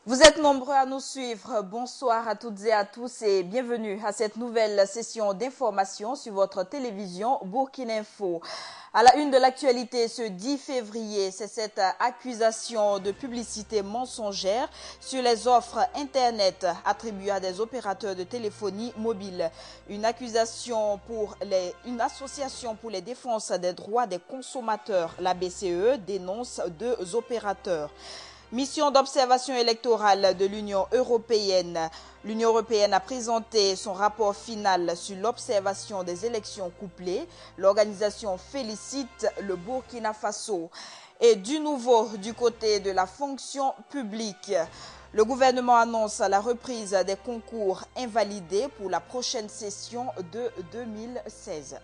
Vous êtes nombreux à nous suivre. Bonsoir à toutes et à tous et bienvenue à cette nouvelle session d'information sur votre télévision Burkina Info. À la une de l'actualité ce 10 février, c'est cette accusation de publicité mensongère sur les offres Internet attribuées à des opérateurs de téléphonie mobile. Une association pour les défenses des droits des consommateurs, la BCE, dénonce deux opérateurs. Mission d'observation électorale de l'Union européenne. L'Union européenne a présenté son rapport final sur l'observation des élections couplées. L'organisation félicite le Burkina Faso. Et du nouveau du côté de la fonction publique. Le gouvernement annonce la reprise des concours invalidés pour la prochaine session de 2016.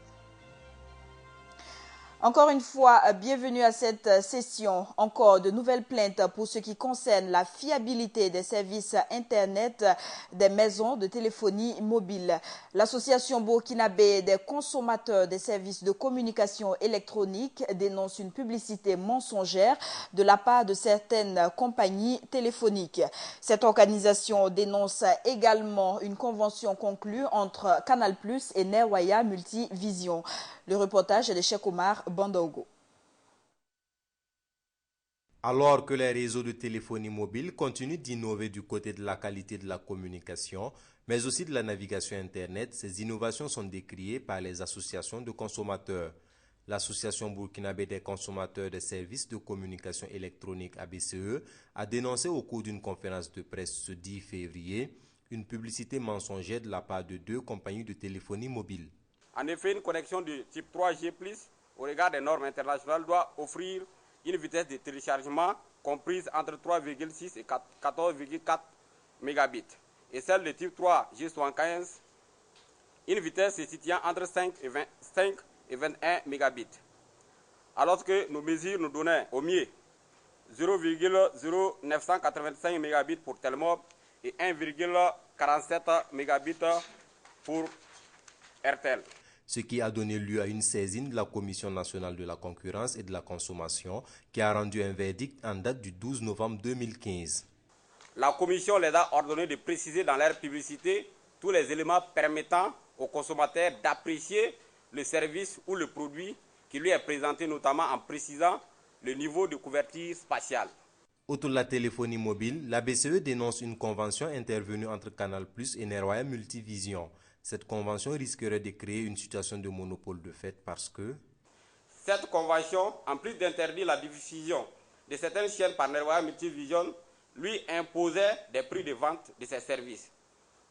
Encore une fois, bienvenue à cette session. Encore de nouvelles plaintes pour ce qui concerne la fiabilité des services Internet des maisons de téléphonie mobile. L'association burkinabé des consommateurs des services de communication électronique dénonce une publicité mensongère de la part de certaines compagnies téléphoniques. Cette organisation dénonce également une convention conclue entre Canal+ et Nerwaya Multivision. Le reportage est de Cheikh Omar Bandogo. Alors que les réseaux de téléphonie mobile continuent d'innover du côté de la qualité de la communication, mais aussi de la navigation Internet, ces innovations sont décriées par les associations de consommateurs. L'Association burkinabé des consommateurs des services de communication électronique ABCE a dénoncé au cours d'une conférence de presse ce 10 février une publicité mensongère de la part de deux compagnies de téléphonie mobile. En effet, une connexion de type 3G+, au regard des normes internationales, doit offrir une vitesse de téléchargement comprise entre 3,6 et 14,4 mégabits. Et celle de type 3G75, une vitesse se situant entre 5 et 21 mégabits. Alors que nos mesures nous donnaient au mieux 0,0985 mégabits pour Telmob et 1,47 mégabits pour RTL. Ce qui a donné lieu à une saisine de la Commission nationale de la concurrence et de la consommation qui a rendu un verdict en date du 12 novembre 2015. La Commission les a ordonné de préciser dans leur publicité tous les éléments permettant aux consommateurs d'apprécier le service ou le produit qui lui est présenté, notamment en précisant le niveau de couverture spatiale. Outre la téléphonie mobile, la BCE dénonce une convention intervenue entre Canal+ et Nerwaya Multivision. Cette convention risquerait de créer une situation de monopole de fait parce que cette convention, en plus d'interdire la diffusion de certaines chaînes par Nerwaya Multivision, lui imposait des prix de vente de ses services.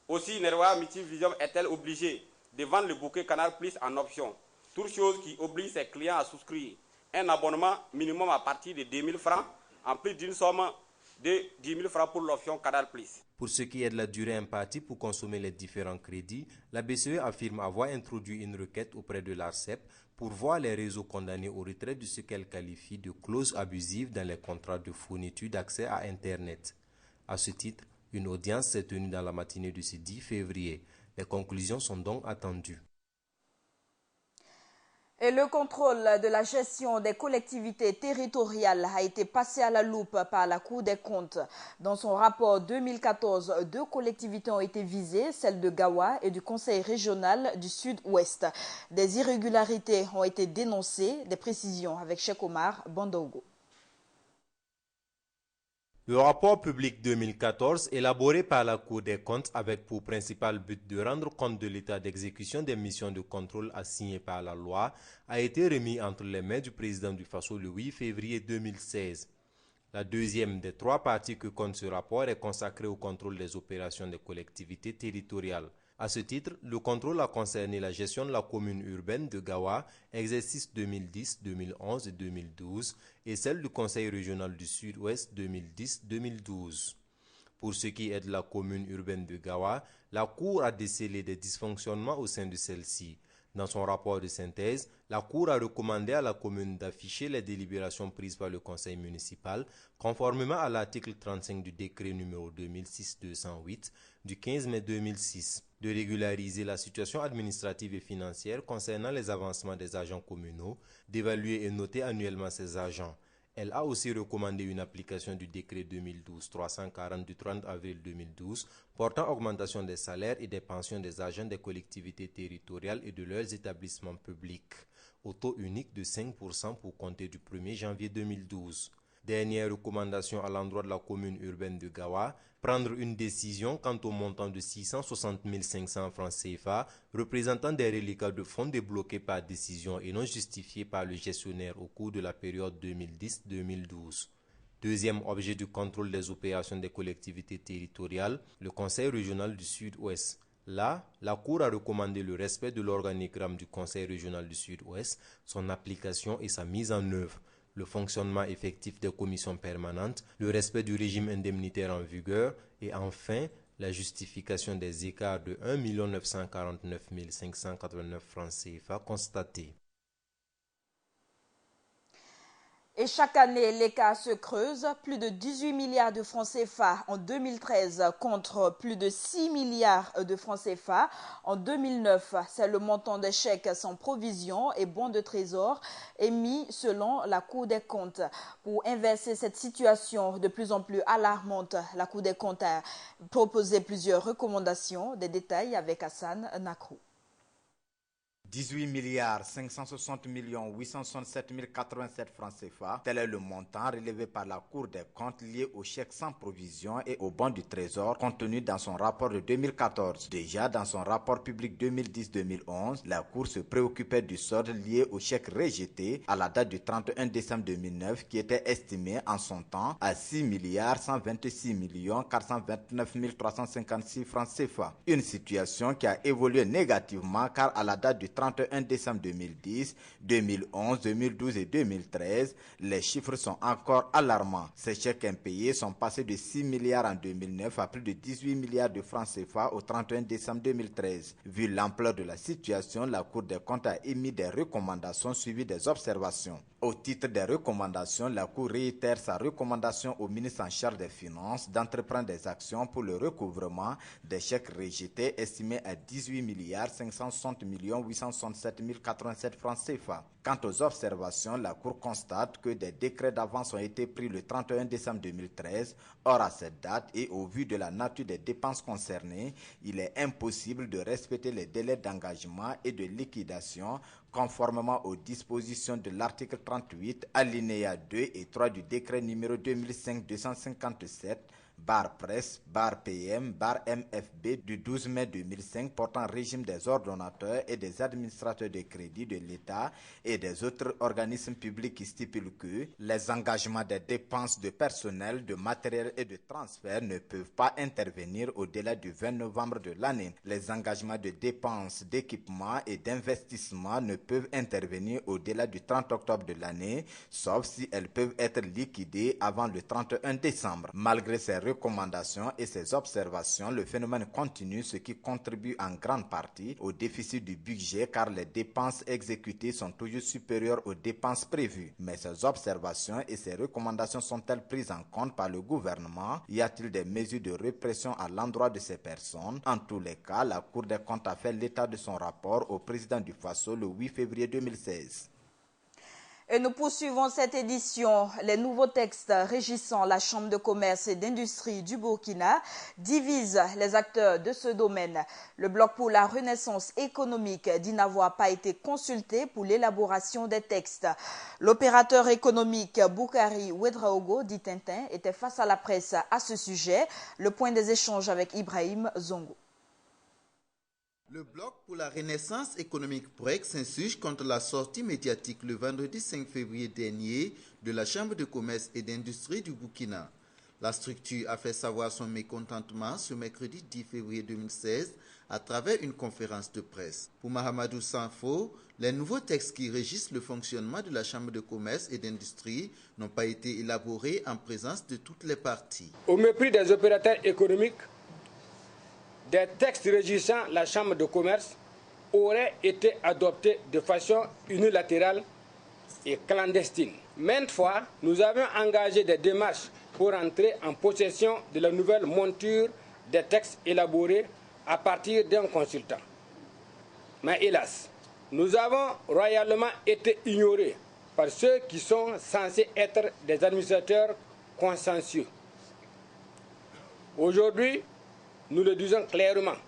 Aussi, Nerwaya Multivision est-elle obligée de vendre le bouquet Canal+ en option, toute chose qui oblige ses clients à souscrire un abonnement minimum à partir de 2 000 francs, en plus d'une somme de 10 000 francs pour l'option Canal+. Pour ce qui est de la durée impartie pour consommer les différents crédits, la BCE affirme avoir introduit une requête auprès de l'ARCEP pour voir les réseaux condamnés au retrait de ce qu'elle qualifie de clauses abusives dans les contrats de fourniture d'accès à Internet. À ce titre, une audience s'est tenue dans la matinée de ce 10 février. Les conclusions sont donc attendues. Et le contrôle de la gestion des collectivités territoriales a été passé à la loupe par la Cour des comptes. Dans son rapport 2014, deux collectivités ont été visées, celle de Gawa et du Conseil régional du Sud-Ouest. Des irrégularités ont été dénoncées, des précisions avec Cheikh Omar Bandogo. Le rapport public 2014, élaboré par la Cour des comptes avec pour principal but de rendre compte de l'état d'exécution des missions de contrôle assignées par la loi, a été remis entre les mains du président du Faso le 8 février 2016. La deuxième des trois parties que compte ce rapport est consacrée au contrôle des opérations des collectivités territoriales. À ce titre, le contrôle a concerné la gestion de la commune urbaine de Gawa, exercice 2010, 2011 et 2012, et celle du Conseil régional du Sud-Ouest 2010-2012. Pour ce qui est de la commune urbaine de Gawa, la Cour a décelé des dysfonctionnements au sein de celle-ci. Dans son rapport de synthèse, la Cour a recommandé à la commune d'afficher les délibérations prises par le conseil municipal conformément à l'article 35 du décret numéro 2006-208 du 15 mai 2006, de régulariser la situation administrative et financière concernant les avancements des agents communaux, d'évaluer et noter annuellement ces agents, Elle a aussi recommandé une application du décret 2012-340 du 30 avril 2012 portant augmentation des salaires et des pensions des agents des collectivités territoriales et de leurs établissements publics, au taux unique de 5% pour compter du 1er janvier 2012. Dernière recommandation à l'endroit de la commune urbaine de Gawa, prendre une décision quant au montant de 660 500 francs CFA représentant des reliquats de fonds débloqués par décision et non justifiés par le gestionnaire au cours de la période 2010-2012. Deuxième objet du contrôle des opérations des collectivités territoriales, le Conseil régional du Sud-Ouest. Là, la Cour a recommandé le respect de l'organigramme du Conseil régional du Sud-Ouest, son application et sa mise en œuvre, le fonctionnement effectif des commissions permanentes, le respect du régime indemnitaire en vigueur et enfin la justification des écarts de 1 949 589 francs CFA constatés. Et chaque année, l'écart se creuse. Plus de 18 milliards de francs CFA en 2013 contre plus de 6 milliards de francs CFA en 2009. C'est le montant des chèques sans provision et bons de trésor émis selon la Cour des comptes. Pour inverser cette situation de plus en plus alarmante, la Cour des comptes a proposé plusieurs recommandations. Des détails avec Hassan Nakrou. 18 milliards 560 millions 867 087 francs CFA, tel est le montant relevé par la Cour des comptes lié aux chèques sans provision et aux bons du trésor contenu dans son rapport de 2014. Déjà dans son rapport public 2010-2011, la Cour se préoccupait du solde lié aux chèques rejetés à la date du 31 décembre 2009 qui était estimé en son temps à 6 milliards 126 millions 429 356 francs CFA. Une situation qui a évolué négativement car à la date du 31 décembre 2010, 2011, 2012 et 2013, les chiffres sont encore alarmants. Ces chèques impayés sont passés de 6 milliards en 2009 à plus de 18 milliards de francs CFA au 31 décembre 2013. Vu l'ampleur de la situation, la Cour des comptes a émis des recommandations suivies des observations. Au titre des recommandations, la Cour réitère sa recommandation au ministre en charge des Finances d'entreprendre des actions pour le recouvrement des chèques rejetés estimés à 18 milliards 560 millions 867 087 francs CFA. Quant aux observations, la Cour constate que des décrets d'avance ont été pris le 31 décembre 2013. Or, à cette date et au vu de la nature des dépenses concernées, il est impossible de respecter les délais d'engagement et de liquidation conformément aux dispositions de l'article 38, alinéa 2 et 3 du décret numéro 2005-257, /presse, /PM, /MFB du 12 mai 2005 portant régime des ordonnateurs et des administrateurs de crédit de l'État et des autres organismes publics qui stipule que les engagements des dépenses de personnel, de matériel et de transfert ne peuvent pas intervenir au-delà du 20 novembre de l'année. Les engagements de dépenses d'équipement et d'investissement ne peuvent intervenir au-delà du 30 octobre de l'année, sauf si elles peuvent être liquidées avant le 31 décembre. Malgré ces recommandations et ces observations, le phénomène continue, ce qui contribue en grande partie au déficit du budget car les dépenses exécutées sont toujours supérieures aux dépenses prévues. Mais ces observations et ces recommandations sont-elles prises en compte par le gouvernement? Y a-t-il des mesures de répression à l'endroit de ces personnes? En tous les cas, la Cour des comptes a fait l'état de son rapport au président du Faso le 8 février 2016. Et nous poursuivons cette édition. Les nouveaux textes régissant la Chambre de commerce et d'industrie du Burkina divisent les acteurs de ce domaine. Le Bloc pour la renaissance économique dit n'avoir pas été consulté pour l'élaboration des textes. L'opérateur économique Boukari Ouedraogo, dit Tintin, était face à la presse à ce sujet. Le point des échanges avec Ibrahim Zongo. Le Bloc pour la renaissance économique BREC s'insurge contre la sortie médiatique le vendredi 5 février dernier de la Chambre de commerce et d'industrie du Burkina. La structure a fait savoir son mécontentement ce mercredi 10 février 2016 à travers une conférence de presse. Pour Mahamadou Sanfo, les nouveaux textes qui régissent le fonctionnement de la Chambre de commerce et d'industrie n'ont pas été élaborés en présence de toutes les parties. Au mépris des opérateurs économiques, des textes régissant la Chambre de commerce auraient été adoptés de façon unilatérale et clandestine. Maintes fois, nous avons engagé des démarches pour entrer en possession de la nouvelle monture des textes élaborés à partir d'un consultant. Mais hélas, nous avons royalement été ignorés par ceux qui sont censés être des administrateurs consciencieux. Aujourd'hui, nous le disons clairement,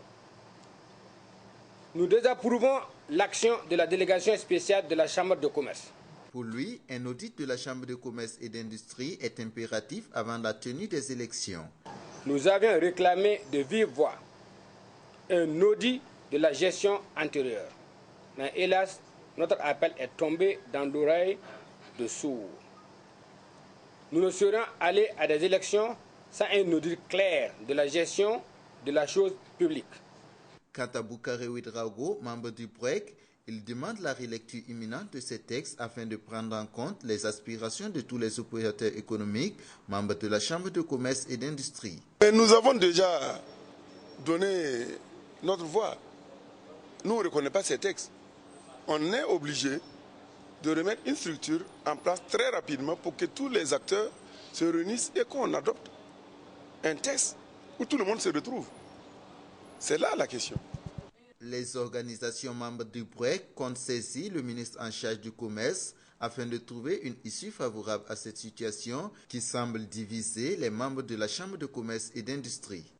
nous désapprouvons l'action de la délégation spéciale de la Chambre de commerce. Pour lui, un audit de la Chambre de commerce et d'industrie est impératif avant la tenue des élections. Nous avions réclamé de vive voix un audit de la gestion antérieure. Mais hélas, notre appel est tombé dans l'oreille de sourds. Nous ne serons allés à des élections sans un audit clair de la gestion de la chose publique. Quant à Boukare Ouedraogo, membre du PROEC, il demande la relecture imminente de ces textes afin de prendre en compte les aspirations de tous les opérateurs économiques, membres de la Chambre de commerce et d'industrie. Nous avons déjà donné notre voix. Nous, on ne reconnaît pas ces textes. On est obligé de remettre une structure en place très rapidement pour que tous les acteurs se réunissent et qu'on adopte un texte où tout le monde se retrouve. C'est là la question. Les organisations membres du PROEC comptent saisir le ministre en charge du commerce afin de trouver une issue favorable à cette situation qui semble diviser les membres de la Chambre de commerce et d'industrie.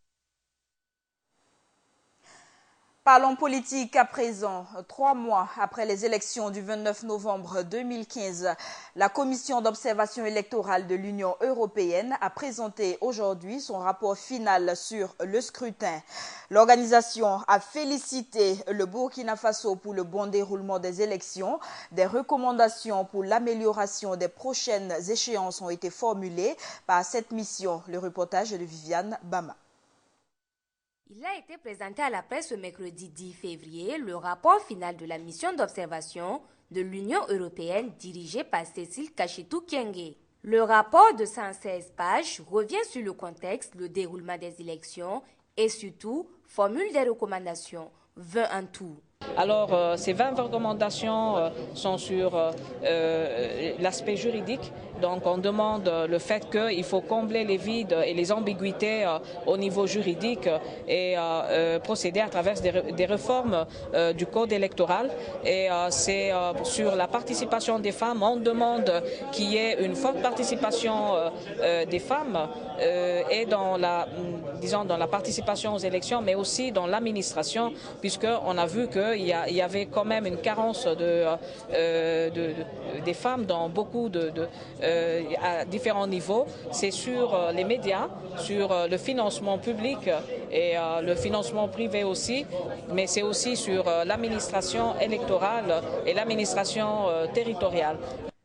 Parlons politique à présent. 3 mois après les élections du 29 novembre 2015, la Commission d'observation électorale de l'Union européenne a présenté aujourd'hui son rapport final sur le scrutin. L'organisation a félicité le Burkina Faso pour le bon déroulement des élections. Des recommandations pour l'amélioration des prochaines échéances ont été formulées par cette mission. Le reportage de Viviane Bama. Il a été présenté à la presse ce mercredi 10 février le rapport final de la mission d'observation de l'Union européenne dirigée par Cécile Kachetou-Kyenge. Le rapport de 116 pages revient sur le contexte, le déroulement des élections et surtout formule des recommandations, 20 en tout. Alors, ces 20 recommandations sont sur l'aspect juridique. Donc, on demande le fait qu'il faut combler les vides et les ambiguïtés au niveau juridique et procéder à travers des réformes du code électoral. Et c'est sur la participation des femmes. On demande qu'il y ait une forte participation des femmes et dans la participation aux élections, mais aussi dans l'administration, puisqu'on a vu qu'il y avait quand même une carence des femmes dans beaucoup à différents niveaux. C'est sur les médias, sur le financement public et le financement privé aussi, mais c'est aussi sur l'administration électorale et l'administration territoriale.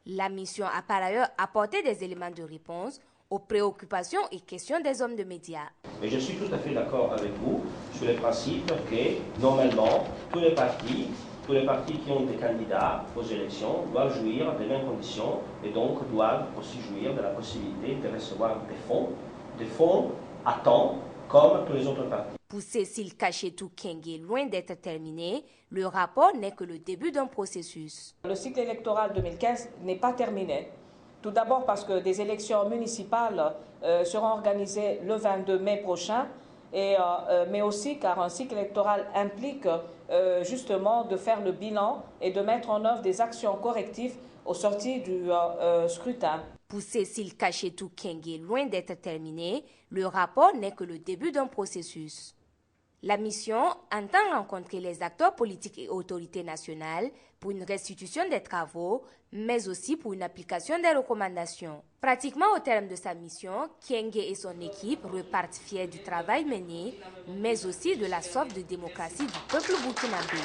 La mission a par ailleurs apporté des éléments de réponse aux préoccupations et questions des hommes de médias. Et je suis tout à fait d'accord avec vous sur le principe que normalement tous les partis qui ont des candidats aux élections doivent jouir des mêmes conditions et donc doivent aussi jouir de la possibilité de recevoir des fonds à temps comme tous les autres partis. Pour Cécile Kachetou-Kyenge, loin d'être terminé, le rapport n'est que le début d'un processus. Le cycle électoral 2015 n'est pas terminé. Tout d'abord parce que des élections municipales seront organisées le 22 mai prochain, mais aussi car un cycle électoral implique justement de faire le bilan et de mettre en œuvre des actions correctives au sortir du scrutin. Pour Cécile Kachetou-Kyenge, loin d'être terminé, le rapport n'est que le début d'un processus. La mission entend rencontrer les acteurs politiques et autorités nationales pour une restitution des travaux, mais aussi pour une application des recommandations. Pratiquement au terme de sa mission, Kyenge et son équipe repartent fiers du travail mené, mais aussi de la soif de démocratie du peuple burkinabé.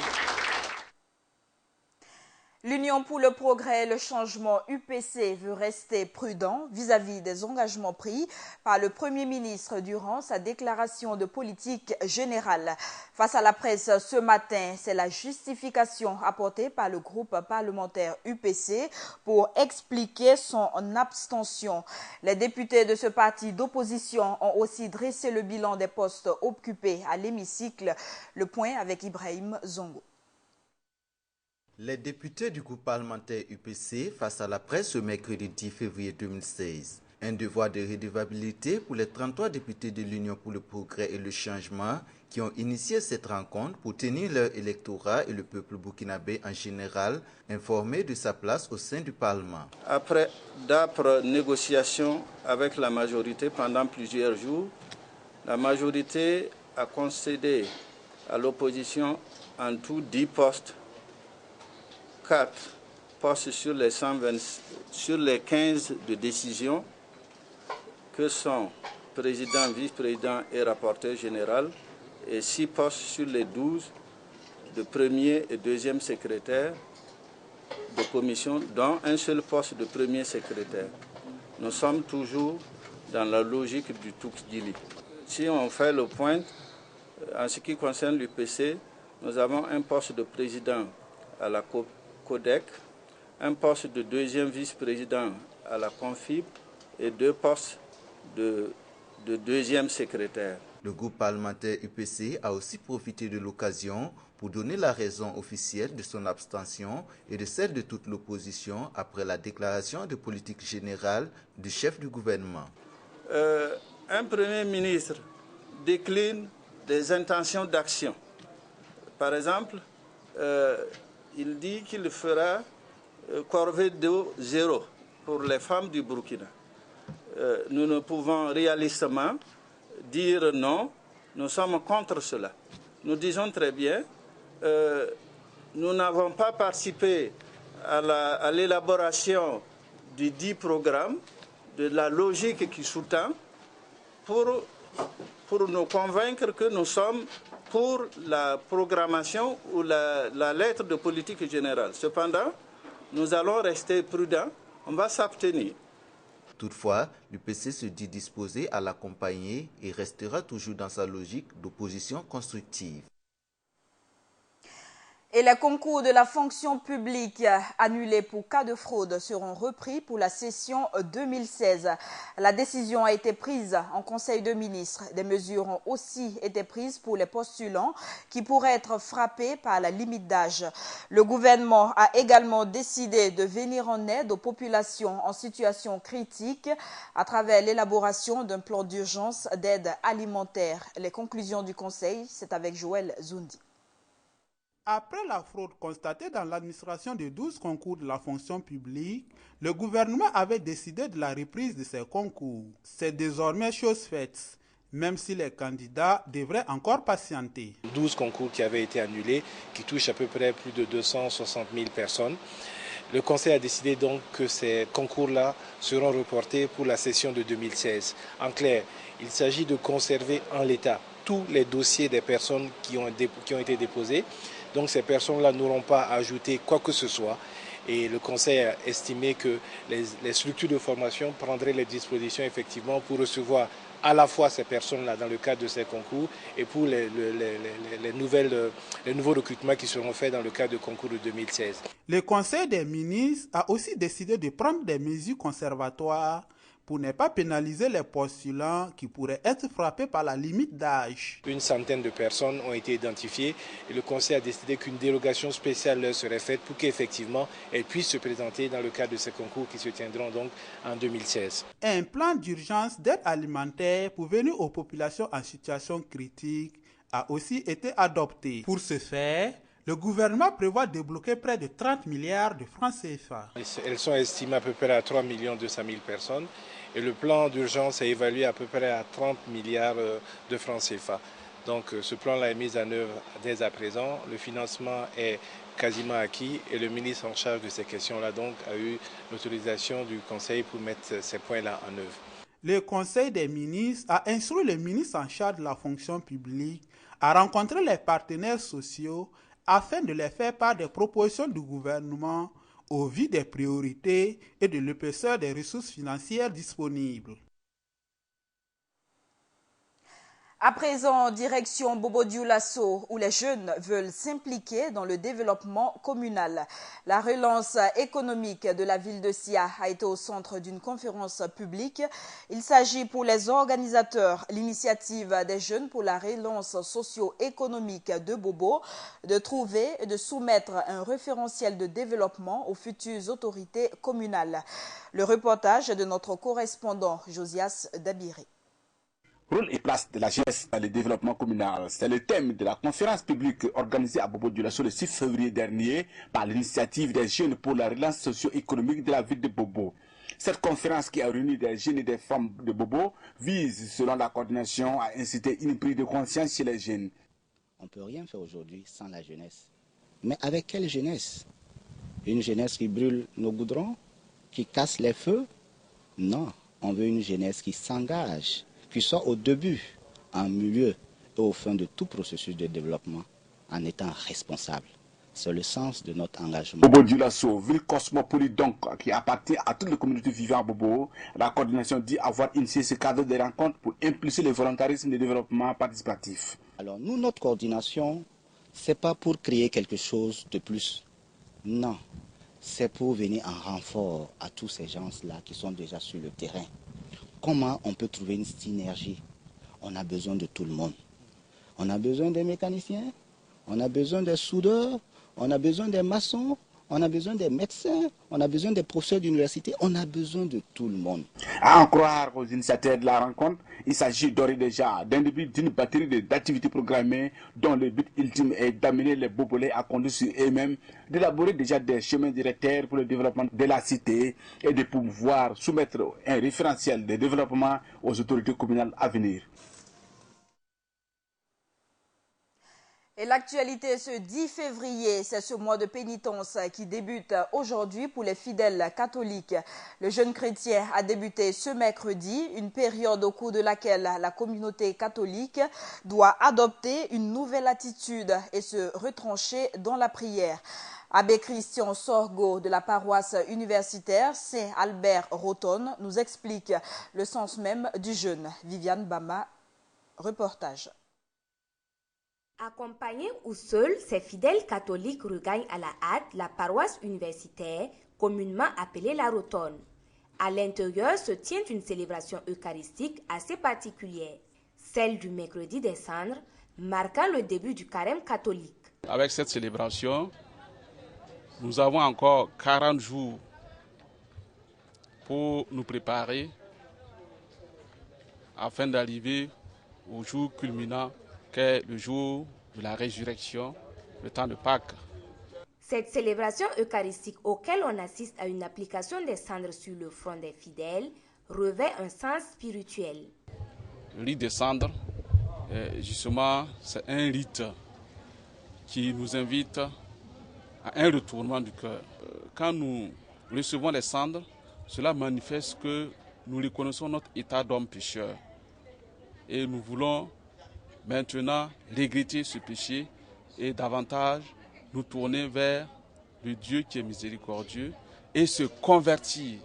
L'Union pour le progrès et le changement UPC veut rester prudent vis-à-vis des engagements pris par le Premier ministre durant sa déclaration de politique générale. Face à la presse ce matin, c'est la justification apportée par le groupe parlementaire UPC pour expliquer son abstention. Les députés de ce parti d'opposition ont aussi dressé le bilan des postes occupés à l'hémicycle. Le point avec Ibrahim Zongo. Les députés du groupe parlementaire UPC face à la presse ce mercredi 10 février 2016. Un devoir de redevabilité pour les 33 députés de l'Union pour le progrès et le changement qui ont initié cette rencontre pour tenir leur électorat et le peuple burkinabé en général informé de sa place au sein du Parlement. Après d'âpres négociations avec la majorité pendant plusieurs jours, la majorité a concédé à l'opposition en tout 10 postes, 4 postes sur les 15 de décision, que sont président, vice-président et rapporteur général, et 6 postes sur les 12 de premier et deuxième secrétaire de commission, dont un seul poste de premier secrétaire. Nous sommes toujours dans la logique du Toukdili. Si on fait le point, en ce qui concerne l'UPC, nous avons un poste de président à la CODEC, un poste de deuxième vice-président à la CONFIB et 2 postes de deuxième secrétaire. Le groupe parlementaire UPC a aussi profité de l'occasion pour donner la raison officielle de son abstention et de celle de toute l'opposition après la déclaration de politique générale du chef du gouvernement. Un Premier ministre décline des intentions d'action. Par exemple, il dit qu'il fera corvée d'eau 0 pour les femmes du Burkina. Nous ne pouvons réalistement dire non, nous sommes contre cela. Nous disons très bien, nous n'avons pas participé à l'élaboration du dit programme, de la logique qui sous-tend, pour nous convaincre que nous sommes pour la programmation ou la lettre de politique générale. Cependant, nous allons rester prudents, on va s'abstenir. Toutefois, l'UPC se dit disposé à l'accompagner et restera toujours dans sa logique d'opposition constructive. Et les concours de la fonction publique annulés pour cas de fraude seront repris pour la session 2016. La décision a été prise en Conseil de ministres. Des mesures ont aussi été prises pour les postulants qui pourraient être frappés par la limite d'âge. Le gouvernement a également décidé de venir en aide aux populations en situation critique à travers l'élaboration d'un plan d'urgence d'aide alimentaire. Les conclusions du Conseil, c'est avec Joël Zoundi. Après la fraude constatée dans l'administration de 12 concours de la fonction publique, le gouvernement avait décidé de la reprise de ces concours. C'est désormais chose faite, même si les candidats devraient encore patienter. 12 concours qui avaient été annulés, qui touchent à peu près plus de 260 000 personnes. Le Conseil a décidé donc que ces concours-là seront reportés pour la session de 2016. En clair, il s'agit de conserver en l'état tous les dossiers des personnes qui ont été déposés. Donc ces personnes-là n'auront pas à ajouter quoi que ce soit. Et le Conseil a estimé que les structures de formation prendraient les dispositions effectivement pour recevoir à la fois ces personnes-là dans le cadre de ces concours et pour les nouveaux recrutements qui seront faits dans le cadre du concours de 2016. Le Conseil des ministres a aussi décidé de prendre des mesures conservatoires pour ne pas pénaliser les postulants qui pourraient être frappés par la limite d'âge. Une centaine de personnes ont été identifiées et le Conseil a décidé qu'une dérogation spéciale leur serait faite pour qu'effectivement elles puissent se présenter dans le cadre de ces concours qui se tiendront donc en 2016. Un plan d'urgence d'aide alimentaire pour venir aux populations en situation critique a aussi été adopté. Pour ce faire, le gouvernement prévoit de débloquer près de 30 milliards de francs CFA. Elles sont estimées à peu près à 3 200 000 personnes et le plan d'urgence est évalué à peu près à 30 milliards de francs CFA. Donc ce plan-là est mis en œuvre dès à présent. Le financement est quasiment acquis et le ministre en charge de ces questions-là donc a eu l'autorisation du Conseil pour mettre ces points-là en œuvre. Le Conseil des ministres a instruit le ministre en charge de la fonction publique à rencontrer les partenaires sociaux afin de les faire part des propositions du gouvernement au vu des priorités et de l'épaisseur des ressources financières disponibles. À présent, direction Bobo-Dioulasso, où les jeunes veulent s'impliquer dans le développement communal. La relance économique de la ville de Sia a été au centre d'une conférence publique. Il s'agit pour les organisateurs, l'initiative des jeunes pour la relance socio-économique de Bobo, de trouver et de soumettre un référentiel de développement aux futures autorités communales. Le reportage de notre correspondant Josias Dabiré. Rôle et place de la jeunesse dans le développement communal, c'est le thème de la conférence publique organisée à Bobo-Dioulasso le 6 février dernier par l'initiative des jeunes pour la relance socio-économique de la ville de Bobo. Cette conférence qui a réuni des jeunes et des femmes de Bobo vise, selon la coordination, à inciter une prise de conscience chez les jeunes. On ne peut rien faire aujourd'hui sans la jeunesse. Mais avec quelle jeunesse? Une jeunesse qui brûle nos goudrons, qui casse les feux? Non, on veut une jeunesse qui s'engage, qui soit au début, en milieu et au fin de tout processus de développement, en étant responsable. C'est le sens de notre engagement. Bobo-Dioulasso, ville cosmopolite donc, qui appartient à toutes les communautés vivant à Bobo, la coordination dit avoir initié ce cadre de rencontre pour impulser le volontarisme de développement participatif. Alors nous, notre coordination, ce n'est pas pour créer quelque chose de plus. Non, c'est pour venir en renfort à tous ces gens-là qui sont déjà sur le terrain. Comment on peut trouver une synergie? On a besoin de tout le monde. On a besoin des mécaniciens, on a besoin des soudeurs, on a besoin des maçons, on a besoin des médecins, on a besoin des professeurs d'université, on a besoin de tout le monde. À en croire aux initiateurs de la rencontre, il s'agit d'ores et déjà d'un début d'une batterie d'activités programmées dont le but ultime est d'amener les Bobolais à conduire sur eux-mêmes, d'élaborer déjà des chemins directeurs pour le développement de la cité et de pouvoir soumettre un référentiel de développement aux autorités communales à venir. Et l'actualité ce 10 février, c'est ce mois de pénitence qui débute aujourd'hui pour les fidèles catholiques. Le jeûne chrétien a débuté ce mercredi, une période au cours de laquelle la communauté catholique doit adopter une nouvelle attitude et se retrancher dans la prière. Abbé Christian Sorgo de la paroisse universitaire Saint-Albert-Rotonne nous explique le sens même du jeûne. Viviane Bama, reportage. Accompagnés ou seuls, ces fidèles catholiques regagnent à la hâte la paroisse universitaire, communément appelée la Rotonne. À l'intérieur se tient une célébration eucharistique assez particulière, celle du mercredi des cendres, marquant le début du carême catholique. Avec cette célébration, nous avons encore 40 jours pour nous préparer afin d'arriver au jour culminant qu'est le jour de la résurrection, le temps de Pâques. Cette célébration eucharistique auquel on assiste à une application des cendres sur le front des fidèles revêt un sens spirituel. Le rite des cendres, justement, c'est un rite qui nous invite à un retournement du cœur. Quand nous recevons les cendres, cela manifeste que nous reconnaissons notre état d'homme pécheur et nous voulons maintenant regretter ce péché et davantage nous tourner vers le Dieu qui est miséricordieux et se convertir.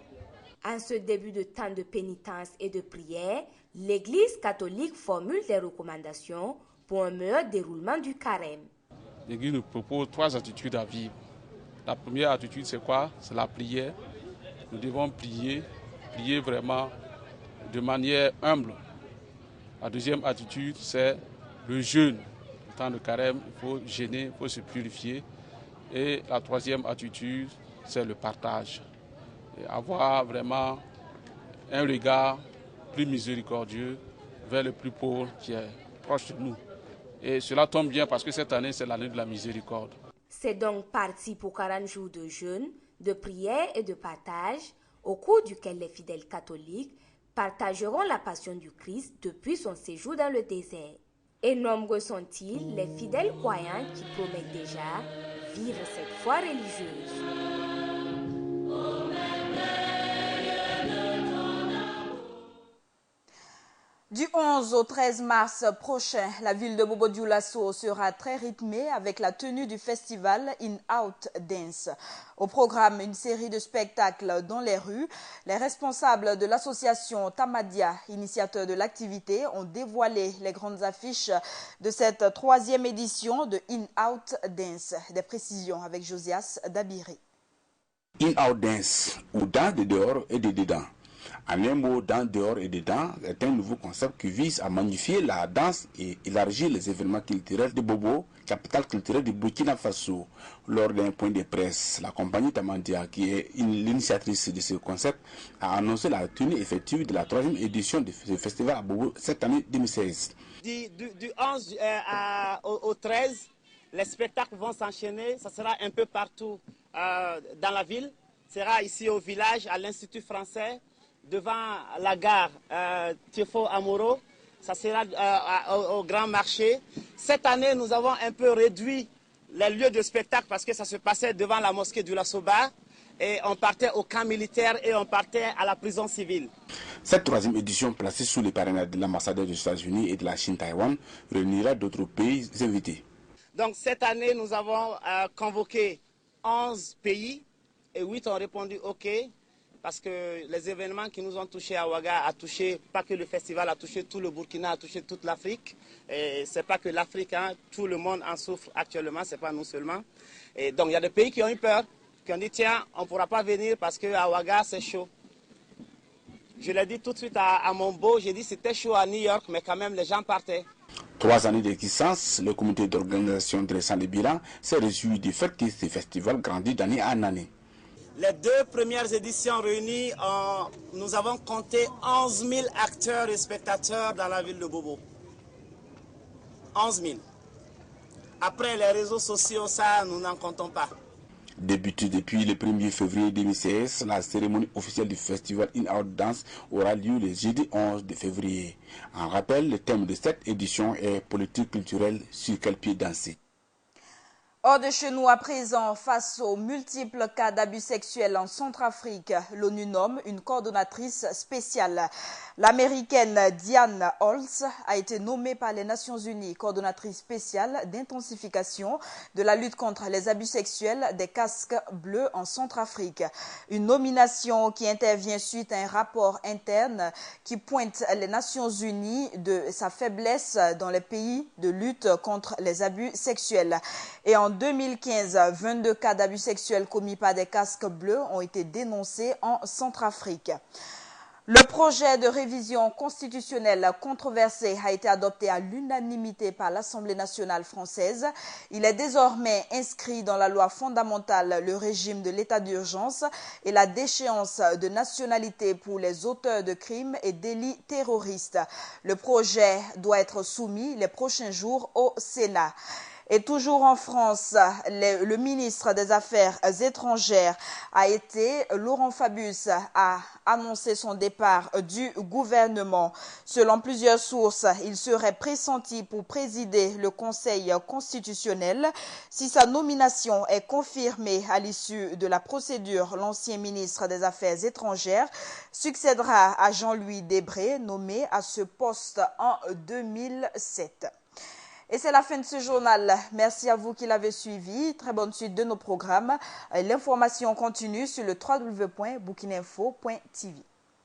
En ce début de temps de pénitence et de prière, l'Église catholique formule des recommandations pour un meilleur déroulement du carême. L'Église nous propose 3 attitudes à vivre. La première attitude, c'est quoi? C'est la prière. Nous devons prier vraiment de manière humble. La deuxième attitude, c'est le jeûne. Le temps de carême, il faut jeûner, il faut se purifier. Et la troisième attitude, c'est le partage. Et avoir vraiment un regard plus miséricordieux vers le plus pauvre qui est proche de nous. Et cela tombe bien parce que cette année, c'est l'année de la miséricorde. C'est donc parti pour 40 jours de jeûne, de prière et de partage, au cours duquel les fidèles catholiques partageront la passion du Christ depuis son séjour dans le désert. Et nombreux sont-ils les fidèles croyants qui promettent déjà vivre cette foi religieuse. Du 11 au 13 mars prochain, la ville de Bobo-Dioulasso sera très rythmée avec la tenue du festival In-Out Dance. Au programme, une série de spectacles dans les rues. Les responsables de l'association Tamadia, initiateur de l'activité, ont dévoilé les grandes affiches de cette 3e édition de In-Out Dance. Des précisions avec Josias Dabiri. In-Out Dance, ou dans, de dehors et de dedans. En un mot, dans, dehors et dedans est un nouveau concept qui vise à magnifier la danse et élargir les événements culturels de Bobo, capitale culturelle du Burkina Faso. Lors d'un point de presse, la compagnie Tamadia, qui est l'initiatrice de ce concept, a annoncé la tenue effective de la 3e édition de ce festival à Bobo cette année 2016. Du 11 au 13, les spectacles vont s'enchaîner. Ça sera un peu partout dans la ville. Ça sera ici au village, à l'Institut français, devant la gare Tiefo Amoro, ça sera au grand marché. Cette année, nous avons un peu réduit les lieux de spectacle parce que ça se passait devant la mosquée du Lassoba et on partait au camp militaire et on partait à la prison civile. Cette 3e édition, placée sous le parrainage de l'ambassadeur des États-Unis et de la Chine-Taïwan, réunira d'autres pays invités. Donc cette année, nous avons convoqué 11 pays et 8 ont répondu OK. Parce que les événements qui nous ont touchés à Ouaga a touché, pas que le festival, a touché tout le Burkina, a touché toute l'Afrique. Et c'est pas que l'Afrique, hein, tout le monde en souffre actuellement, c'est pas nous seulement. Et donc il y a des pays qui ont eu peur, qui ont dit tiens, on ne pourra pas venir parce qu'à Ouaga c'est chaud. Je l'ai dit tout de suite à mon beau, j'ai dit c'était chaud à New York, mais quand même les gens partaient. 3 années d'existence, le comité d'organisation dressant le bilan s'est réjoui du fait que ce festival grandit d'année en année. Les 2 premières éditions réunies, nous avons compté 11 000 acteurs et spectateurs dans la ville de Bobo. 11 000. Après les réseaux sociaux, ça, nous n'en comptons pas. Débutée depuis le 1er février 2016, la cérémonie officielle du festival In-Out Dance aura lieu le jeudi 11 février. En rappel, le thème de cette édition est politique culturelle sur quel pied danser. Hors de chez nous à présent, face aux multiples cas d'abus sexuels en Centrafrique, l'ONU nomme une coordonnatrice spéciale. L'américaine Diane Holtz a été nommée par les Nations Unies coordonnatrice spéciale d'intensification de la lutte contre les abus sexuels des casques bleus en Centrafrique. Une nomination qui intervient suite à un rapport interne qui pointe les Nations Unies de sa faiblesse dans les pays de lutte contre les abus sexuels. Et en 2015, 22 cas d'abus sexuels commis par des casques bleus ont été dénoncés en Centrafrique. Le projet de révision constitutionnelle controversé a été adopté à l'unanimité par l'Assemblée nationale française. Il est désormais inscrit dans la loi fondamentale le régime de l'état d'urgence et la déchéance de nationalité pour les auteurs de crimes et délits terroristes. Le projet doit être soumis les prochains jours au Sénat. Et toujours en France, le ministre des Affaires étrangères Laurent Fabius, a annoncé son départ du gouvernement. Selon plusieurs sources, il serait pressenti pour présider le Conseil constitutionnel. Si sa nomination est confirmée à l'issue de la procédure, l'ancien ministre des Affaires étrangères succédera à Jean-Louis Debré, nommé à ce poste en 2007. Et c'est la fin de ce journal. Merci à vous qui l'avez suivi. Très bonne suite de nos programmes. L'information continue sur le www.burkineinfo.tv.